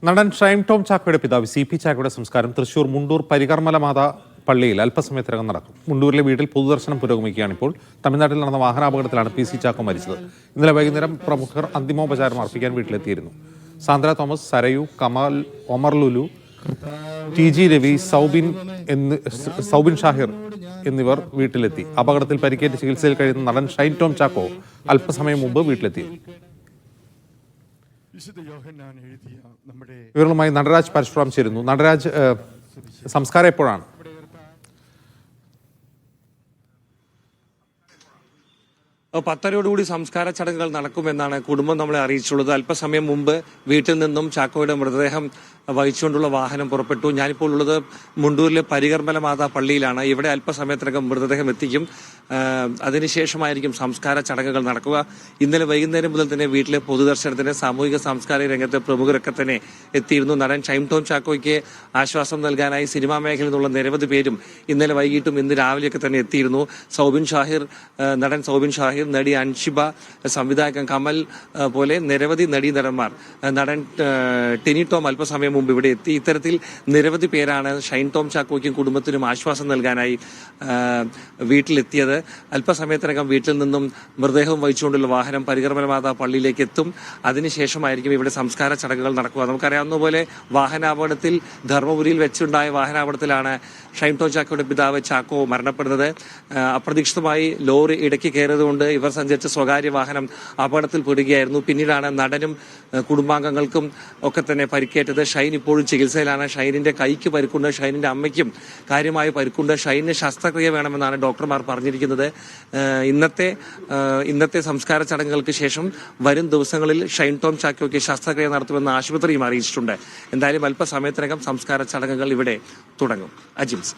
നടൻ ഷൈൻ ടോം ചാക്കോയുടെ പിതാവ് CP ചാക്കോയുടെ സംസ്കാരം തൃശൂർ മുണ്ടൂർ പരികർമ്മല മാതാ പള്ളിയിൽ അല്പസമയത്തിനകം നടക്കും. മുണ്ടൂരിലെ വീട്ടിൽ പൊതുദർശനം പുരോഗമിക്കുകയാണിപ്പോൾ. തമിഴ്നാട്ടിൽ നടന്ന വാഹനാപകടത്തിലാണ് PC ചാക്കോ മരിച്ചത്. ഇന്നലെ വൈകുന്നേരം പ്രമുഖർ അന്തിമോപചാരം അർപ്പിക്കാൻ വീട്ടിലെത്തിയിരുന്നു. സാന്ദ്ര തോമസ്, സരയു, കമാൽ, ഒമർ ലുലു, TG രവി, സൗബിൻ ഷാഹിർ എന്നിവർ വീട്ടിലെത്തി. അപകടത്തിൽ പരിക്കേറ്റ് ചികിത്സയിൽ കഴിയുന്ന നടൻ ഷൈൻ ടോം ചാക്കോ അല്പസമയം മുമ്പ് വീട്ടിലെത്തി. ഇവരുമായി നടരാജ് പരശുറാം ചേരുന്നു. നടരാജ്, സംസ്കാരം എപ്പോഴാണ്? പത്തരയോടുകൂടി സംസ്കാര ചടങ്ങുകൾ നടക്കുമെന്നാണ് കുടുംബം നമ്മളെ അറിയിച്ചുള്ളത്. അല്പസമയം മുമ്പ് വീട്ടിൽ നിന്നും ചാക്കോയുടെ മൃതദേഹം വഹിച്ചുകൊണ്ടുള്ള വാഹനം പുറപ്പെട്ടു. ഞാനിപ്പോൾ ഉള്ളത് മുണ്ടൂരിലെ പരികർമ്മല മാതാ പള്ളിയിലാണ്. ഇവിടെ അല്പസമയത്തിനകം മൃതദേഹം എത്തിക്കും. അതിനുശേഷമായിരിക്കും സംസ്കാര ചടങ്ങുകൾ നടക്കുക. ഇന്നലെ വൈകുന്നേരം മുതൽ തന്നെ വീട്ടിലെ പൊതുദർശനത്തിന് സാമൂഹിക സാംസ്കാരിക രംഗത്തെ പ്രമുഖരൊക്കെ തന്നെ എത്തിയിരുന്നു. നടൻ ഷൈൻ ടോം ചാക്കോയ്ക്ക് ആശ്വാസം നൽകാനായി സിനിമാ മേഖലയിൽ നിന്നുള്ള നിരവധി പേരും ഇന്നലെ വൈകിട്ടും ഇന്ന് രാവിലെയൊക്കെ തന്നെ എത്തിയിരുന്നു. നടൻ സൗബിൻ ഷാഹിർ, നടി അൻഷിബ, സംവിധായകൻ കമൽ പോലെ നിരവധി നടീനടന്മാർ, നടൻ ടെനി ടോം അല്പസമയം മുമ്പ് ഇവിടെ എത്തി. ഇത്തരത്തിൽ നിരവധി പേരാണ് ഷൈൻ ടോം ചാക്കോയ്ക്കും കുടുംബത്തിനും ആശ്വാസം നൽകാനായി വീട്ടിലെത്തിയത്. അല്പസമയത്തിനകം വീട്ടിൽ നിന്നും മൃതദേഹം വഹിച്ചുകൊണ്ടുള്ള വാഹനം പരികർമ്മല മാതാ പള്ളിയിലേക്ക് എത്തും. അതിനുശേഷമായിരിക്കും ഇവിടെ സംസ്കാര ചടങ്ങുകൾ നടക്കുക. നമുക്കറിയാവുന്ന പോലെ വാഹനാപകടത്തിൽ ധർമ്മപുരിയിൽ വെച്ചുണ്ടായ വാഹനാപകടത്തിലാണ് ഷൈൻ ടോം ചാക്കോയുടെ പിതാവ് ചാക്കോ മരണപ്പെടുന്നത്. അപ്രതീക്ഷിതമായി ലോറി ഇടയ്ക്ക് കയറിയതുകൊണ്ട് ഇവർ സഞ്ചരിച്ച സ്വകാര്യ വാഹനം അപകടത്തിൽ പെടുകയായിരുന്നു. പിന്നീടാണ് നടനും കുടുംബാംഗങ്ങൾക്കും ഒക്കെ തന്നെ പരിക്കേറ്റത്. ഷൈൻ ഇപ്പോഴും ചികിത്സയിലാണ്. ഷൈനിന്റെ കൈക്ക് പരിക്കുണ്ട്, ഷൈനിന്റെ അമ്മയ്ക്കും കാര്യമായ പരിക്കുണ്ട്. ഷൈനിന് ശസ്ത്രക്രിയ വേണമെന്നാണ് ഡോക്ടർമാർ പറഞ്ഞിരിക്കുന്നത്. ഇന്നത്തെ സംസ്കാര ചടങ്ങുകൾക്ക് ശേഷം വരും ദിവസങ്ങളിൽ ഷൈൻ ടോം ചാക്കോയ്ക്ക് ശസ്ത്രക്രിയ നടത്തുമെന്ന് ആശുപത്രിയും അറിയിച്ചിട്ടുണ്ട്. എന്തായാലും അല്പസമയത്തിനകം സംസ്കാര ചടങ്ങുകൾ ഇവിടെ തുടങ്ങും. അജിംസ്.